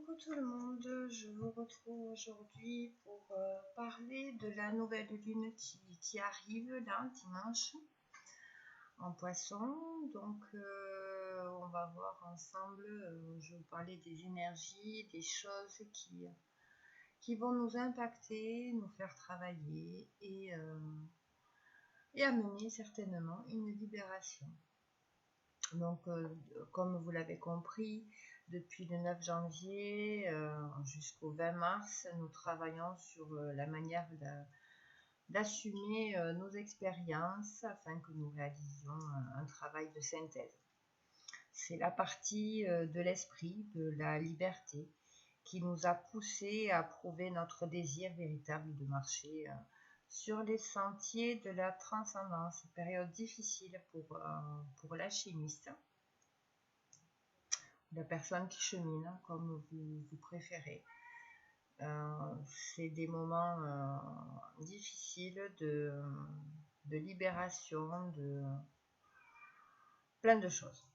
Coucou tout le monde, je vous retrouve aujourd'hui pour parler de la nouvelle lune qui arrive là dimanche en Poisson. Donc on va voir ensemble, je vais vous parler des énergies, des choses qui vont nous impacter, nous faire travailler et amener certainement une libération. Donc, comme vous l'avez compris, depuis le 9 janvier jusqu'au 20 mars, nous travaillons sur la manière d'assumer nos expériences afin que nous réalisions un travail de synthèse. C'est la partie de l'esprit, de la liberté, qui nous a poussé à prouver notre désir véritable de marcher sur les sentiers de la transcendance. Période difficile pour l'alchimiste, la personne qui chemine, comme vous préférez. C'est des moments difficiles de libération, de plein de choses.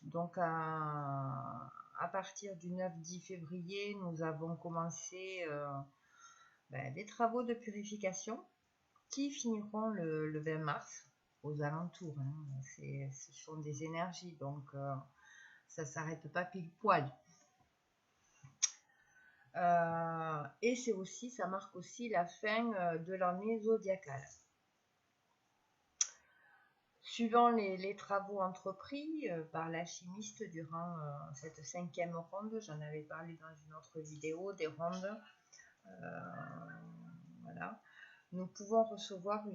Donc à partir du 9-10 février, nous avons commencé des travaux de purification qui finiront le 20 mars aux alentours. Ce sont des énergies, donc ça s'arrête pas pile poil. Et ça marque aussi la fin de l'année zodiacale. Suivant les travaux entrepris par l'alchimiste durant cette 5e ronde, j'en avais parlé dans une autre vidéo, des rondes, voilà, nous pouvons recevoir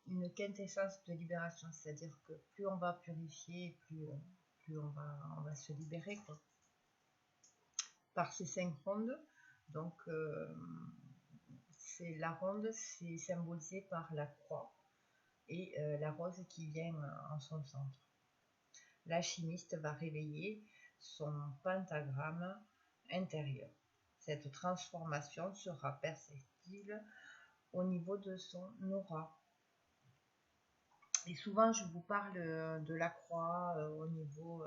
une quintessence de libération, c'est-à-dire que plus on va purifier, plus on va se libérer, quoi, par ces 5 rondes. Donc la ronde, c'est symbolisé par la croix et la rose qui vient en son centre. L'alchimiste va réveiller son pentagramme intérieur. Cette transformation sera perceptible au niveau de son aura. Et souvent, je vous parle de la croix au niveau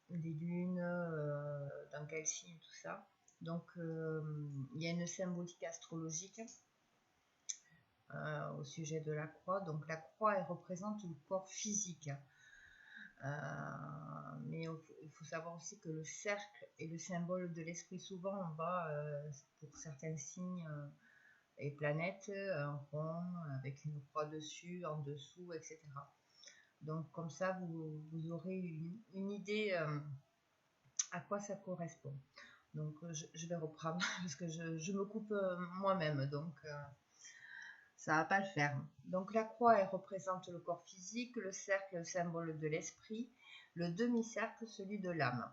des lunes, dans quel signe, tout ça. Donc, il y a une symbolique astrologique au sujet de la croix. Donc, la croix, elle représente le corps physique. Mais il faut savoir aussi que le cercle est le symbole de l'esprit. Souvent, on va, pour certains signes et planètes, un rond avec une croix dessus, en dessous, etc. Donc, comme ça, vous aurez une idée à quoi ça correspond. Donc je vais reprendre parce que je me coupe moi-même, donc ça va pas le faire. Donc la croix, elle représente le corps physique, le cercle, le symbole de l'esprit, le demi-cercle, celui de l'âme.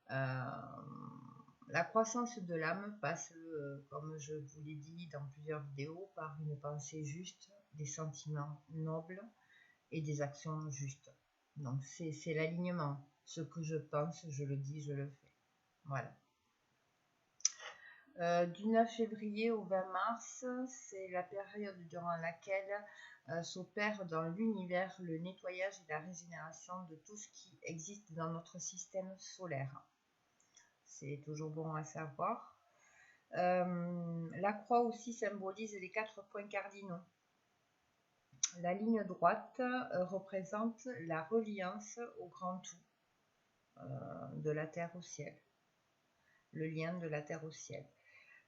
La croissance de l'âme passe, comme je vous l'ai dit dans plusieurs vidéos, par une pensée juste, des sentiments nobles et des actions justes. Donc c'est l'alignement. Ce que je pense, je le dis, je le fais. Voilà. Du 9 février au 20 mars, c'est la période durant laquelle s'opère dans l'univers le nettoyage et la régénération de tout ce qui existe dans notre système solaire. C'est toujours bon à savoir. La croix aussi symbolise les 4 points cardinaux. La ligne droite représente la reliance au grand tout de la terre au ciel. Le lien de la terre au ciel.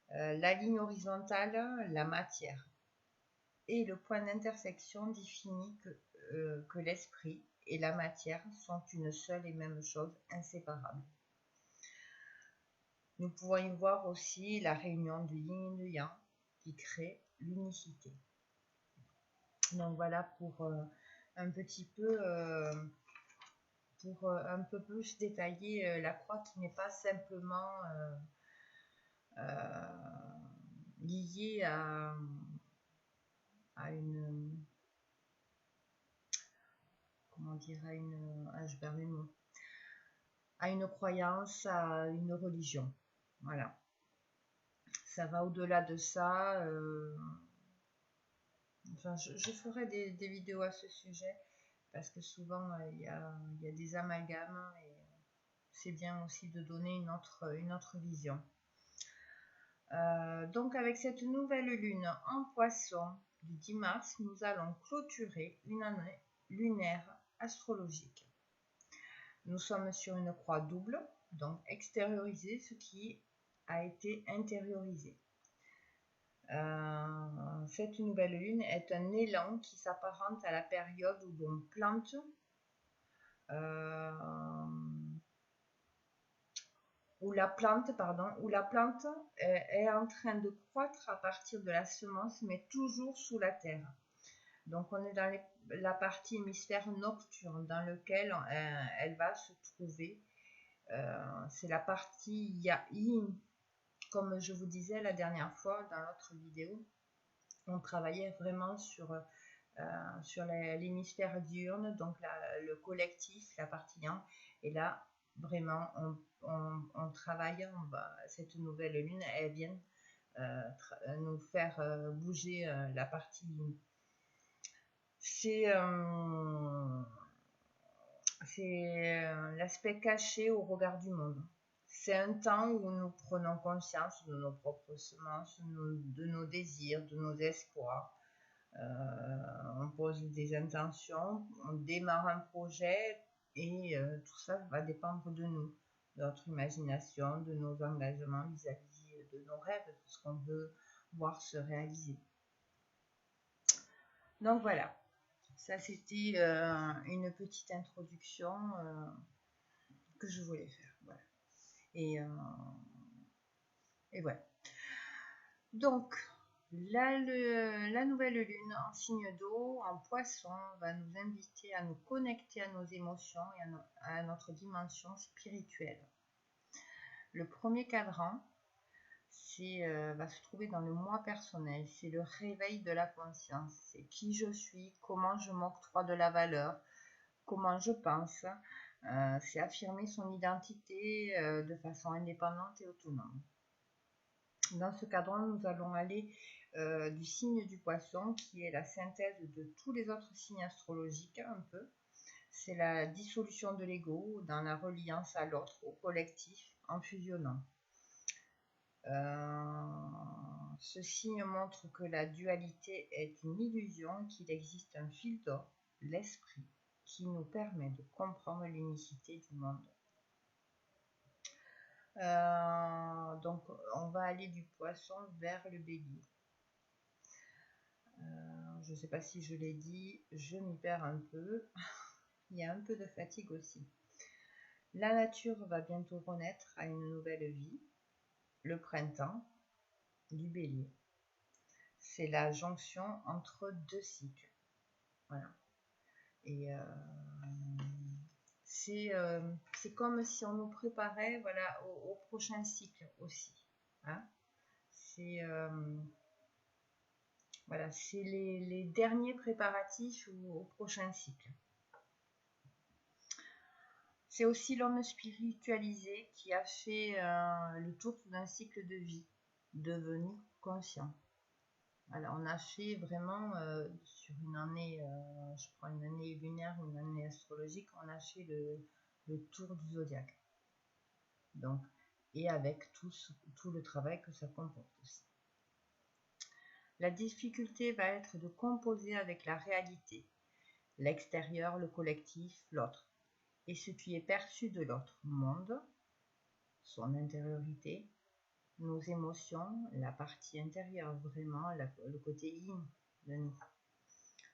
La ligne horizontale, la matière. Et le point d'intersection définit que l'esprit et la matière sont une seule et même chose, inséparable. Nous pouvons y voir aussi la réunion du yin et du yang qui crée l'unicité. Donc voilà pour un petit peu, pour un peu plus détailler la croix qui n'est pas simplement liée à une, comment dire, je perds mes mots, à une croyance, à une religion. Voilà. Ça va au-delà de ça. Enfin, je ferai des vidéos à ce sujet. parce que souvent il y a des amalgames et c'est bien aussi de donner une autre vision. Donc avec cette nouvelle lune en Poisson du 10 mars, nous allons clôturer une année lunaire astrologique. Nous sommes sur une croix double, donc extérioriser ce qui a été intériorisé. Cette nouvelle lune est un élan qui s'apparente à la période où l'on plante où la plante est en train de croître à partir de la semence, mais toujours sous la terre. Donc on est dans la partie hémisphère nocturne dans lequel elle va se trouver. C'est la partie yin. Comme je vous disais la dernière fois dans l'autre vidéo, on travaillait vraiment sur l'hémisphère diurne, donc le collectif, la partie yang. Et là, vraiment, on travaille, cette nouvelle lune, elle vient nous faire bouger la partie yin. C'est l'aspect caché au regard du monde. C'est un temps où nous prenons conscience de nos propres semences, de nos désirs, de nos espoirs. On pose des intentions, on démarre un projet et tout ça va dépendre de nous, de notre imagination, de nos engagements vis-à-vis de nos rêves, de ce qu'on veut voir se réaliser. Donc voilà. Ça, c'était une petite introduction que je voulais faire. Voilà. Et voilà. Donc, la nouvelle lune en signe d'eau, en Poisson, va nous inviter à nous connecter à nos émotions et à notre dimension spirituelle. Le premier cadran va se trouver dans le moi personnel. C'est le réveil de la conscience. C'est qui je suis, comment je m'octroie de la valeur, comment je pense. C'est affirmer son identité de façon indépendante et autonome. Dans ce cadre, nous allons aller du signe du Poisson, qui est la synthèse de tous les autres signes astrologiques, un peu. C'est la dissolution de l'ego dans la reliance à l'autre, au collectif, en fusionnant. Ce signe montre que la dualité est une illusion, qu'il existe un fil d'or, l'esprit, qui nous permet de comprendre l'unicité du monde. Donc on va aller du Poisson vers le Bélier. Je ne sais pas si je l'ai dit, je m'y perds un peu. Il y a un peu de fatigue aussi. La nature va bientôt renaître à une nouvelle vie. Le printemps du Bélier. C'est la jonction entre deux cycles. Voilà. Et c'est comme si on nous préparait, voilà, au prochain cycle aussi. Hein. C'est voilà, c'est les derniers préparatifs au prochain cycle. C'est aussi l'homme spiritualisé qui a fait le tour d'un cycle de vie, devenu conscient. Alors, on a fait vraiment sur une année, je crois une année lunaire ou une année astrologique, on a fait le tour du zodiaque. Donc, et avec tout le travail que ça comporte aussi. La difficulté va être de composer avec la réalité, l'extérieur, le collectif, l'autre, et ce qui est perçu de l'autre monde, son intériorité, nos émotions, la partie intérieure, vraiment le côté yin de nous.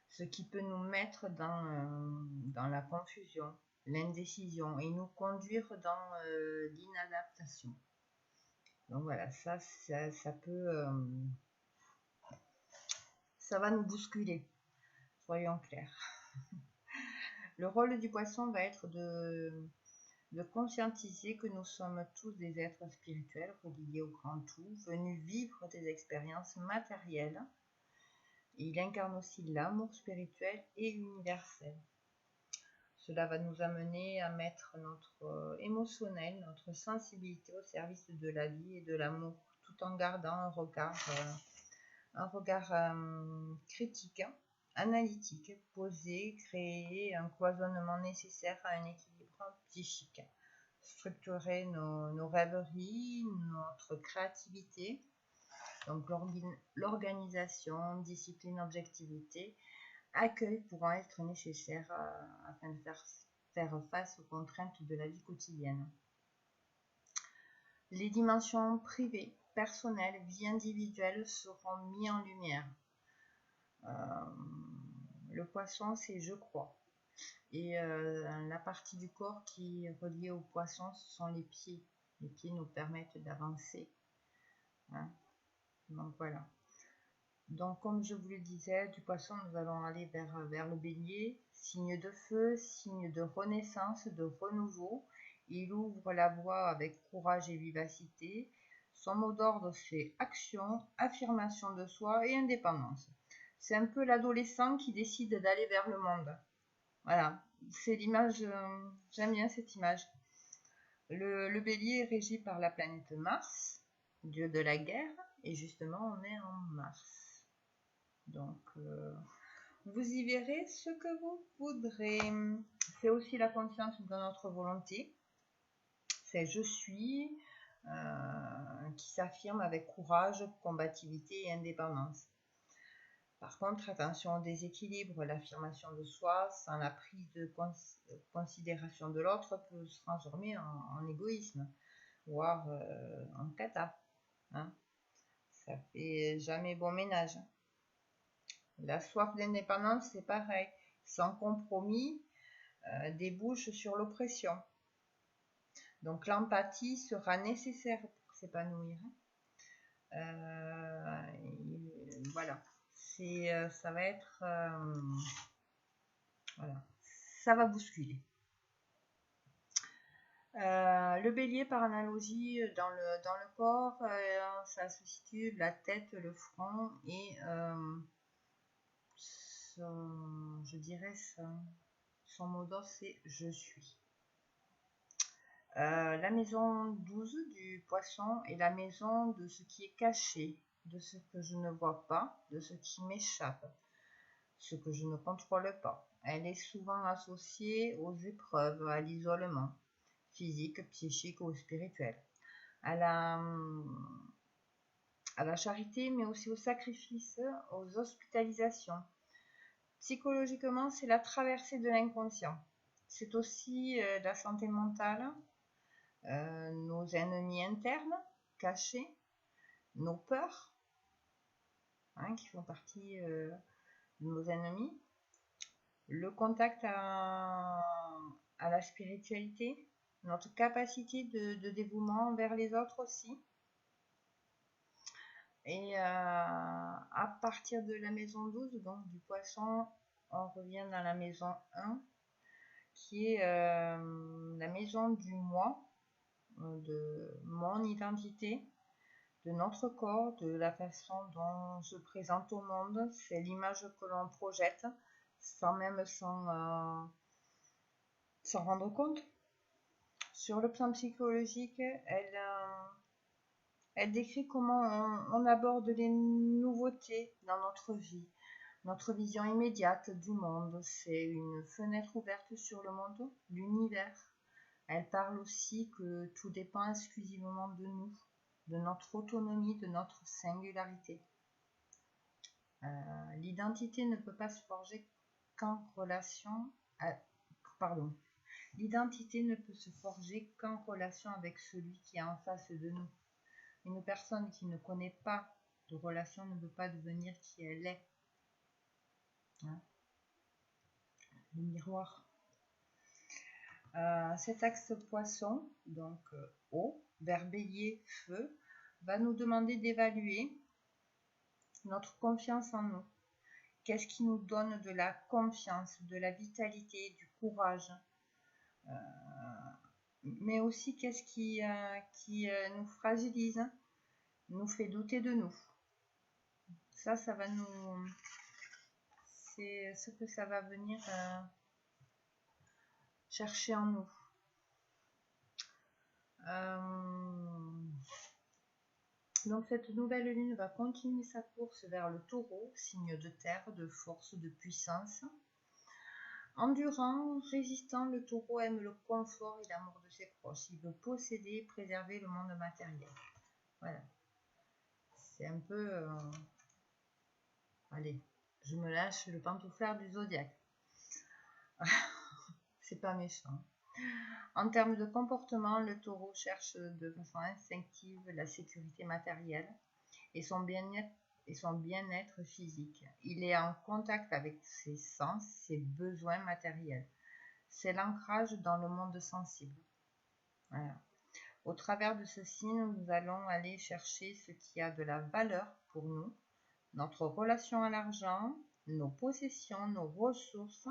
Ce qui peut nous mettre dans la confusion, l'indécision et nous conduire dans l'inadaptation. Donc voilà, ça peut... ça va nous bousculer, soyons clairs. Le rôle du Poisson va être de conscientiser que nous sommes tous des êtres spirituels reliés au grand tout, venus vivre des expériences matérielles. Et il incarne aussi l'amour spirituel et universel. Cela va nous amener à mettre notre émotionnel, notre sensibilité au service de la vie et de l'amour, tout en gardant un regard critique analytique, posée, créer un cloisonnement nécessaire à un équilibre psychique, structurer nos rêveries, notre créativité, donc l'organisation, discipline, objectivité, accueil pourront être nécessaires afin de faire face aux contraintes de la vie quotidienne. Les dimensions privées, personnelles, vie individuelle seront mises en lumière. Le poisson, c'est je crois. Et la partie du corps qui est reliée au poisson, ce sont les pieds. Les pieds nous permettent d'avancer. Hein. Donc voilà. Donc comme je vous le disais, du poisson, nous allons aller vers le bélier. Signe de feu, signe de renaissance, de renouveau. Il ouvre la voie avec courage et vivacité. Son mot d'ordre, c'est action, affirmation de soi et indépendance. C'est un peu l'adolescent qui décide d'aller vers le monde. Voilà, c'est l'image, j'aime bien cette image. Le bélier est régi par la planète Mars, dieu de la guerre, et justement on est en Mars. Donc vous y verrez ce que vous voudrez. C'est aussi la conscience de notre volonté. C'est je suis qui s'affirme avec courage, combativité et indépendance. Par contre, attention au déséquilibre, l'affirmation de soi sans la prise de considération de l'autre peut se transformer en égoïsme, voire en cata. Hein. Ça fait jamais bon ménage. La soif d'indépendance, c'est pareil. Sans compromis, débouche sur l'oppression. Donc l'empathie sera nécessaire pour s'épanouir. Voilà. Ça va être voilà, ça va bousculer. Le bélier, par analogie, dans le corps, ça se situe la tête, le front et je dirais son mot d'ordre, c'est je suis. La maison 12 du poisson est la maison de ce qui est caché, de ce que je ne vois pas, de ce qui m'échappe, ce que je ne contrôle pas. Elle est souvent associée aux épreuves, à l'isolement physique, psychique ou spirituel, à la charité, mais aussi au sacrifice, aux hospitalisations. Psychologiquement, c'est la traversée de l'inconscient. C'est aussi la santé mentale, nos ennemis internes, cachés, nos peurs, hein, qui font partie de nos ennemis, le contact à la spiritualité, notre capacité de dévouement vers les autres aussi. Et à partir de la maison 12, donc du poisson, on revient dans la maison 1, qui est la maison du moi, de mon identité, de notre corps, de la façon dont on se présente au monde. C'est l'image que l'on projette, sans même s'en rendre compte. Sur le plan psychologique, elle décrit comment on aborde les nouveautés dans notre vie, notre vision immédiate du monde. C'est une fenêtre ouverte sur le monde, l'univers. Elle parle aussi que tout dépend exclusivement de nous, de notre autonomie, de notre singularité. L'identité ne peut pas se forger qu'en relation L'identité ne peut se forger qu'en relation avec celui qui est en face de nous. Une personne qui ne connaît pas de relation ne peut pas devenir qui elle est. Hein? Le miroir. Cet axe poisson, donc eau, vers bélier, feu, va nous demander d'évaluer notre confiance en nous. Qu'est-ce qui nous donne de la confiance, de la vitalité, du courage, mais aussi qu'est-ce qui nous fragilise, nous fait douter de nous. Ça va nous... C'est ce que ça va venir chercher en nous. Donc cette nouvelle lune va continuer sa course vers le taureau, signe de terre, de force, de puissance. Endurant, résistant, le taureau aime le confort et l'amour de ses proches. Il veut posséder et préserver le monde matériel. Voilà. C'est un peu... Allez, je me lâche le pantouflard du zodiaque. C'est pas méchant. En termes de comportement, le taureau cherche de façon instinctive la sécurité matérielle et son bien-être physique. Il est en contact avec ses sens, ses besoins matériels. C'est l'ancrage dans le monde sensible. Voilà. Au travers de ce signe, nous allons aller chercher ce qui a de la valeur pour nous, notre relation à l'argent, nos possessions, nos ressources,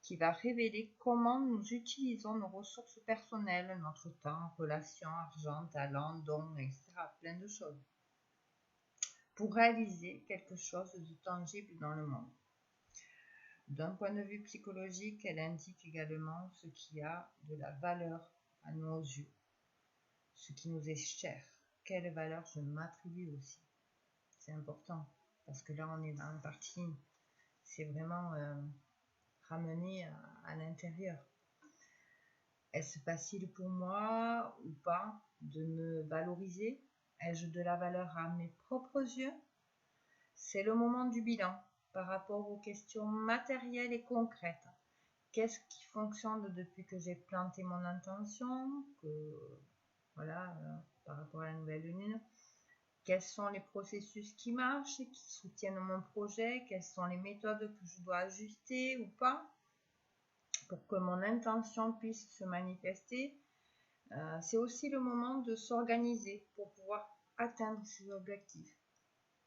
qui va révéler comment nous utilisons nos ressources personnelles, notre temps, relations, argent, talent, dons, etc. Plein de choses. Pour réaliser quelque chose de tangible dans le monde. D'un point de vue psychologique, elle indique également ce qui a de la valeur à nos yeux, ce qui nous est cher. Quelle valeur je m'attribue aussi. C'est important, parce que là on est dans une partie, c'est vraiment ramené à l'intérieur. Est-ce facile pour moi ou pas de me valoriser? Ai-je de la valeur à mes propres yeux? C'est le moment du bilan par rapport aux questions matérielles et concrètes. Qu'est-ce qui fonctionne depuis que j'ai planté mon intention, voilà, par rapport à la nouvelle lune? Quels sont les processus qui marchent et qui soutiennent mon projet? Quelles sont les méthodes que je dois ajuster ou pas pour que mon intention puisse se manifester? C'est aussi le moment de s'organiser pour pouvoir atteindre ses objectifs.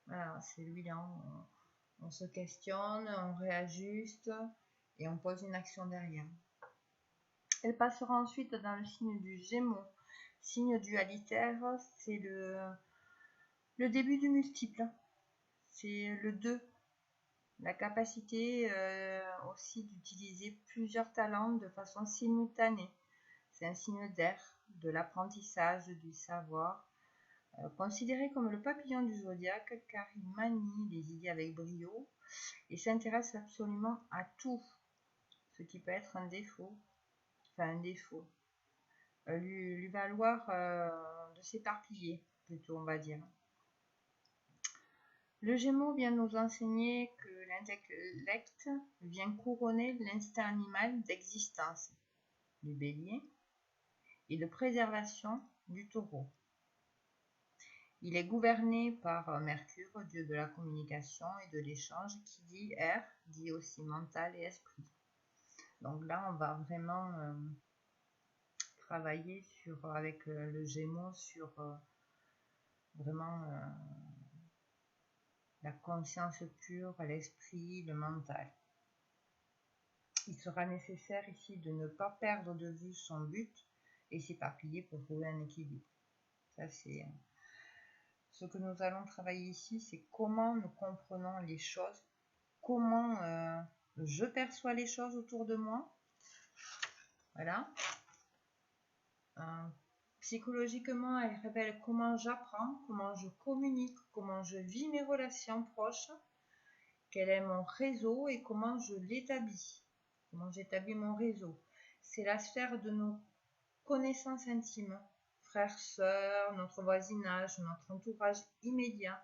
Voilà, c'est le bilan. On se questionne, on réajuste et on pose une action derrière. Elle passera ensuite dans le signe du Gémeaux. Signe dualitaire, c'est le début du multiple. C'est le 2. La capacité aussi d'utiliser plusieurs talents de façon simultanée. C'est un signe d'air, de l'apprentissage, du savoir. Considéré comme le papillon du zodiaque car il manie les idées avec brio et s'intéresse absolument à tout, ce qui peut être un défaut, lui valoir de s'éparpiller plutôt, on va dire. Le Gémeaux vient nous enseigner que l'intellect vient couronner l'instinct animal d'existence du Bélier et de préservation du Taureau. Il est gouverné par Mercure, dieu de la communication et de l'échange, qui dit air, dit aussi mental et esprit. Donc là, on va vraiment travailler avec le Gémeaux sur vraiment la conscience pure, l'esprit, le mental. Il sera nécessaire ici de ne pas perdre de vue son but et s'éparpiller pour trouver un équilibre. Ça, c'est ce que nous allons travailler ici, c'est comment nous comprenons les choses, comment je perçois les choses autour de moi. Voilà. Psychologiquement, elle révèle comment j'apprends, comment je communique, comment je vis mes relations proches, quel est mon réseau et comment je l'établis, comment j'établis mon réseau. C'est la sphère de nos connaissances intimes, frères, sœurs, notre voisinage, notre entourage immédiat.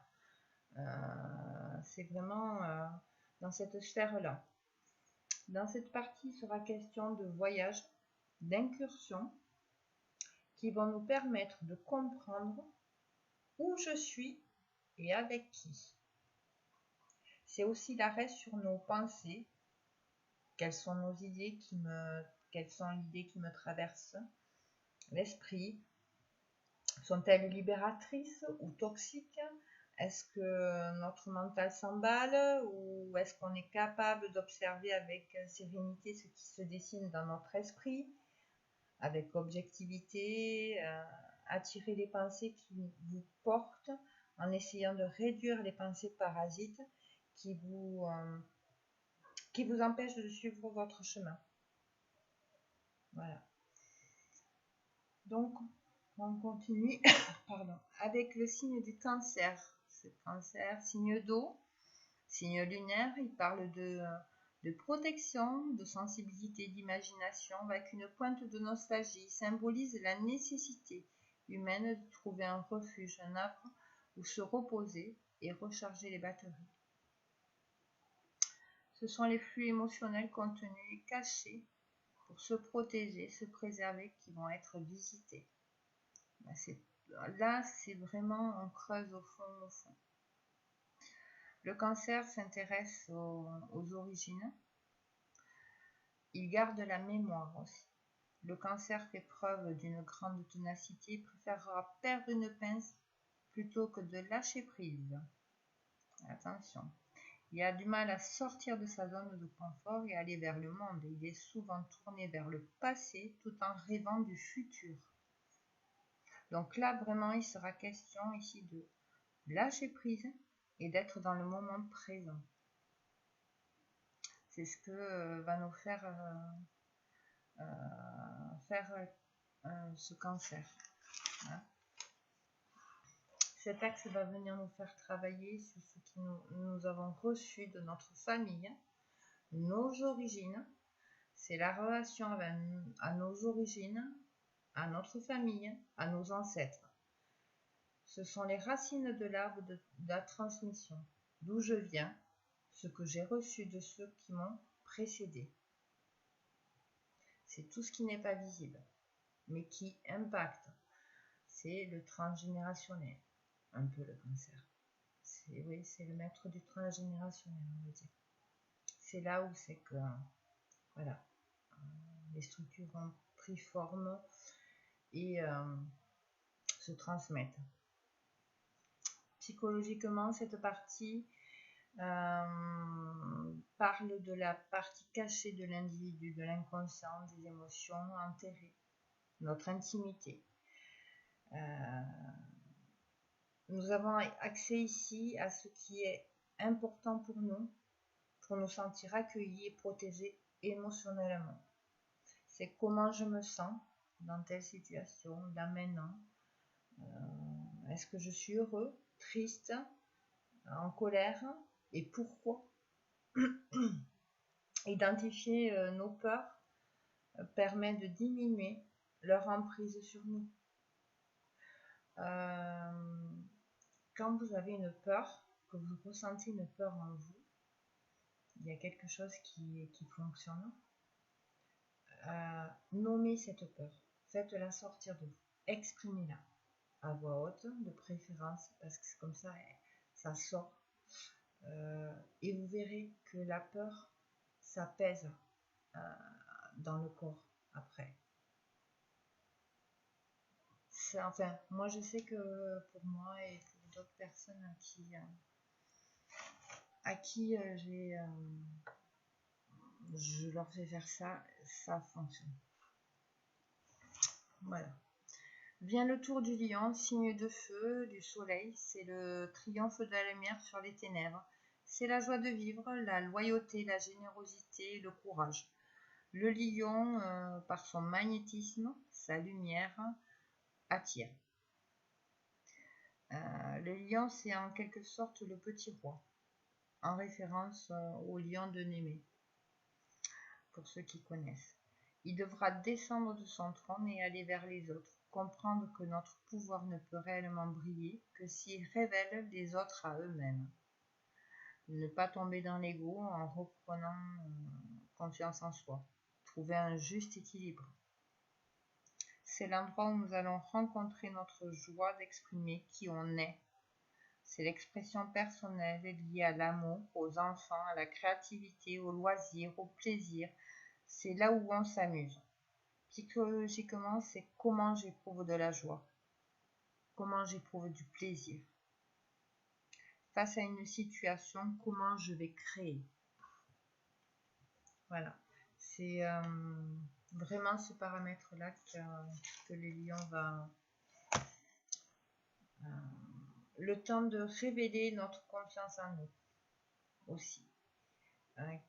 C'est vraiment dans cette sphère-là. Dans cette partie, il sera question de voyage, d'incursion, qui vont nous permettre de comprendre où je suis et avec qui. C'est aussi l'arrêt sur nos pensées. Quelles sont nos idées quelles sont les idées qui me traversent l'esprit? Sont-elles libératrices ou toxiques? Est-ce que notre mental s'emballe ou est-ce qu'on est capable d'observer avec sérénité ce qui se dessine dans notre esprit, avec objectivité, attirer les pensées qui vous portent en essayant de réduire les pensées parasites qui vous empêchent de suivre votre chemin. Voilà. Donc, On continue pardon, avec le signe du cancer. Ce cancer, signe d'eau, signe lunaire, il parle de protection, de sensibilité, d'imagination, avec une pointe de nostalgie. Il symbolise la nécessité humaine de trouver un refuge, un havre où se reposer et recharger les batteries. Ce sont les flux émotionnels contenus et cachés pour se protéger, se préserver, qui vont être visités. Là, c'est vraiment, on creuse au fond, au fond. Le cancer s'intéresse aux origines. Il garde la mémoire aussi. Le cancer fait preuve d'une grande ténacité et préférera perdre une pince plutôt que de lâcher prise. Attention. Il a du mal à sortir de sa zone de confort et aller vers le monde. Il est souvent tourné vers le passé tout en rêvant du futur. Donc là, vraiment, il sera question ici de lâcher prise et d'être dans le moment présent. C'est ce que va nous faire ce cancer. Hein. Cet axe va venir nous faire travailler sur ce que nous avons reçu de notre famille, nos origines. C'est la relation à nos origines, à notre famille, à nos ancêtres. Ce sont les racines de l'arbre de la transmission, d'où je viens, ce que j'ai reçu de ceux qui m'ont précédé. C'est tout ce qui n'est pas visible, mais qui impacte. C'est le transgénérationnel, un peu le cancer. Oui, c'est le maître du transgénérationnel, on va dire. C'est là où c'est que, voilà, les structures ont pris forme et se transmettent. Psychologiquement, cette partie parle de la partie cachée de l'individu, de l'inconscient, des émotions enterrées, notre intimité. Nous avons accès ici à ce qui est important pour nous sentir accueillis et protégés émotionnellement. C'est comment je me sens dans telle situation, là maintenant. Est-ce que je suis heureux, triste, en colère, et pourquoi? Identifier nos peurs permet de diminuer leur emprise sur nous. Quand vous avez une peur, que vous ressentez une peur en vous, il y a quelque chose qui fonctionne. Nommez cette peur, faites-la sortir de vous, exprimez-la à voix haute, de préférence, parce que c'est comme ça, ça sort. Et vous verrez que la peur s'apaise dans le corps après. Enfin, moi je sais que pour moi et pour d'autres personnes à qui je leur fais faire ça, ça fonctionne. Voilà. Vient le tour du lion, signe de feu, du soleil, c'est le triomphe de la lumière sur les ténèbres. C'est la joie de vivre, la loyauté, la générosité, le courage. Le lion, par son magnétisme, sa lumière, attire. Le lion, c'est en quelque sorte le petit roi, en référence au lion de Némée, pour ceux qui connaissent. Il devra descendre de son trône et aller vers les autres, comprendre que notre pouvoir ne peut réellement briller que s'il révèle les autres à eux-mêmes. Ne pas tomber dans l'ego en reprenant confiance en soi. Trouver un juste équilibre. C'est l'endroit où nous allons rencontrer notre joie d'exprimer qui on est. C'est l'expression personnelle liée à l'amour, aux enfants, à la créativité, au loisir, au plaisir. C'est là où on s'amuse. Psychologiquement, c'est comment j'éprouve de la joie, comment j'éprouve du plaisir. Face à une situation, comment je vais créer. Voilà, c'est vraiment ce paramètre-là que le lion va... le temps de révéler notre confiance en nous aussi.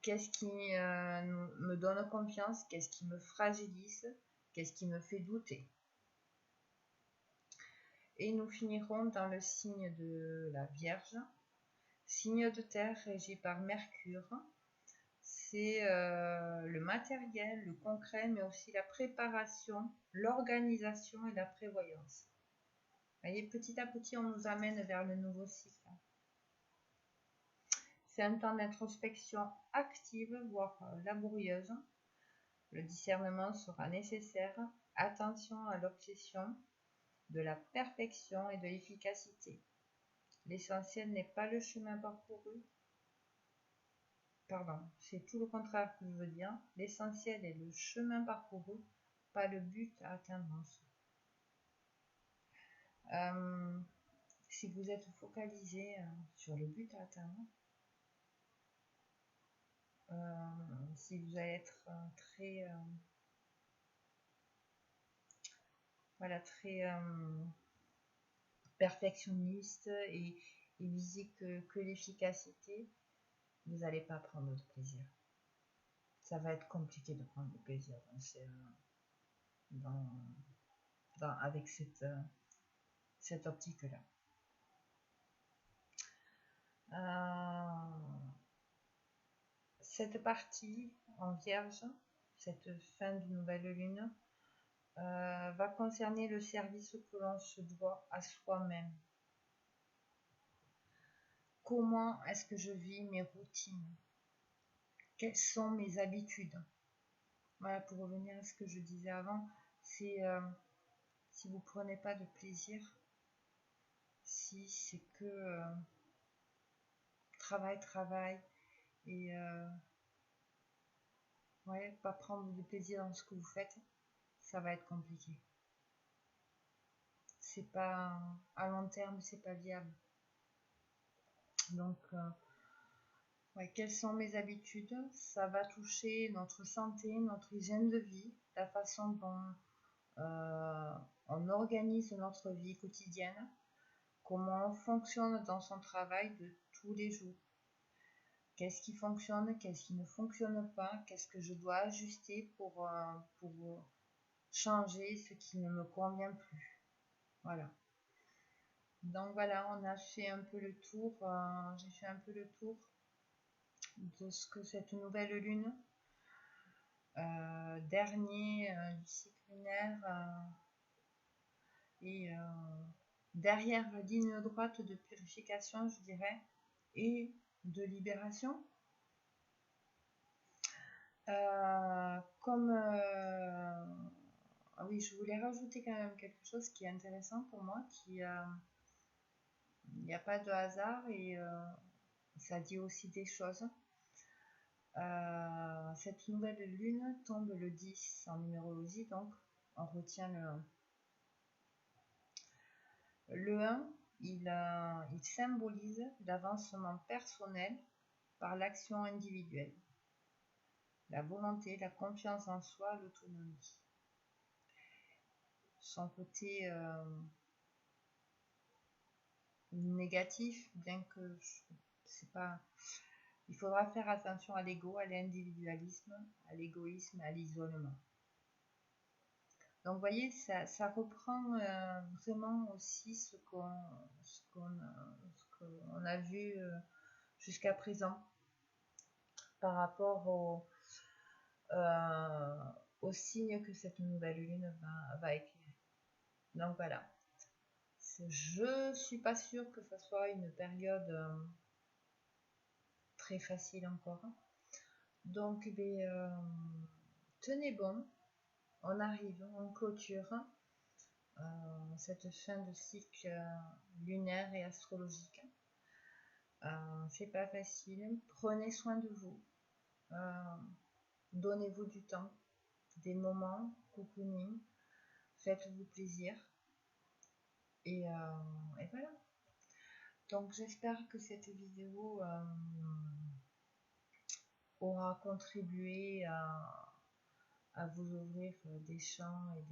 Qu'est-ce qui me donne confiance? Qu'est-ce qui me fragilise? Qu'est-ce qui me fait douter? Et nous finirons dans le signe de la Vierge, signe de terre régi par Mercure. C'est le matériel, le concret, mais aussi la préparation, l'organisation et la prévoyance. Vous voyez, petit à petit, on nous amène vers le nouveau cycle. C'est un temps d'introspection active, voire laborieuse. Le discernement sera nécessaire. Attention à l'obsession de la perfection et de l'efficacité. L'essentiel n'est pas le chemin parcouru. Pardon, c'est tout le contraire que je veux dire. L'essentiel est le chemin parcouru, pas le but à atteindre en soi. Si vous êtes focalisé sur le but à atteindre, si vous allez être très perfectionniste et viser que l'efficacité, vous n'allez pas prendre de plaisir. Ça va être compliqué de prendre du plaisir avec cette optique-là. Cette partie en Vierge, cette fin de nouvelle lune, va concerner le service que l'on se doit à soi-même. Comment est-ce que je vis mes routines? Quelles sont mes habitudes? Voilà, pour revenir à ce que je disais avant, c'est si vous ne prenez pas de plaisir, si c'est que travail, et pas prendre de plaisir dans ce que vous faites, ça va être compliqué. C'est pas à long terme, c'est pas viable. Donc, quelles sont mes habitudes? Ça va toucher notre santé, notre hygiène de vie, la façon dont on organise notre vie quotidienne, comment on fonctionne dans son travail de tous les jours. Qu'est-ce qui fonctionne, qu'est-ce qui ne fonctionne pas, qu'est-ce que je dois ajuster pour changer ce qui ne me convient plus. Voilà. Donc voilà, on a fait un peu le tour, j'ai fait un peu le tour de ce que cette nouvelle lune, dernier du cycle lunaire, et derrière la ligne droite de purification, je dirais, et de libération. Ah oui, je voulais rajouter quand même quelque chose qui est intéressant pour moi, il n'y a pas de hasard et ça dit aussi des choses. Cette nouvelle lune tombe le 10 en numérologie, donc on retient le 1. Le 1, il symbolise l'avancement personnel par l'action individuelle, la volonté, la confiance en soi, l'autonomie. Son côté négatif, bien que c'est pas... Il faudra faire attention à l'ego, à l'individualisme, à l'égoïsme, à l'isolement. Donc vous voyez, ça reprend vraiment aussi ce qu'on a vu jusqu'à présent par rapport au signe que cette nouvelle lune va éclairer. Donc voilà. Je suis pas sûre que ce soit une période très facile encore. Donc tenez bon. On arrive, on clôture cette fin de cycle lunaire et astrologique. C'est pas facile. Prenez soin de vous. Donnez-vous du temps, des moments, cocooning. Faites-vous plaisir. Et voilà. Donc j'espère que cette vidéo aura contribué à vous ouvrir des champs et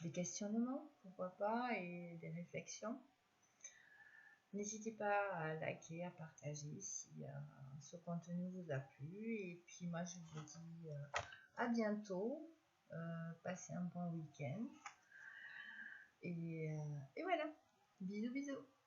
des questionnements, pourquoi pas, et des réflexions. N'hésitez pas à liker, à partager si ce contenu vous a plu. Et puis moi je vous dis à bientôt. Passez un bon week-end. Et voilà. Bisous, bisous.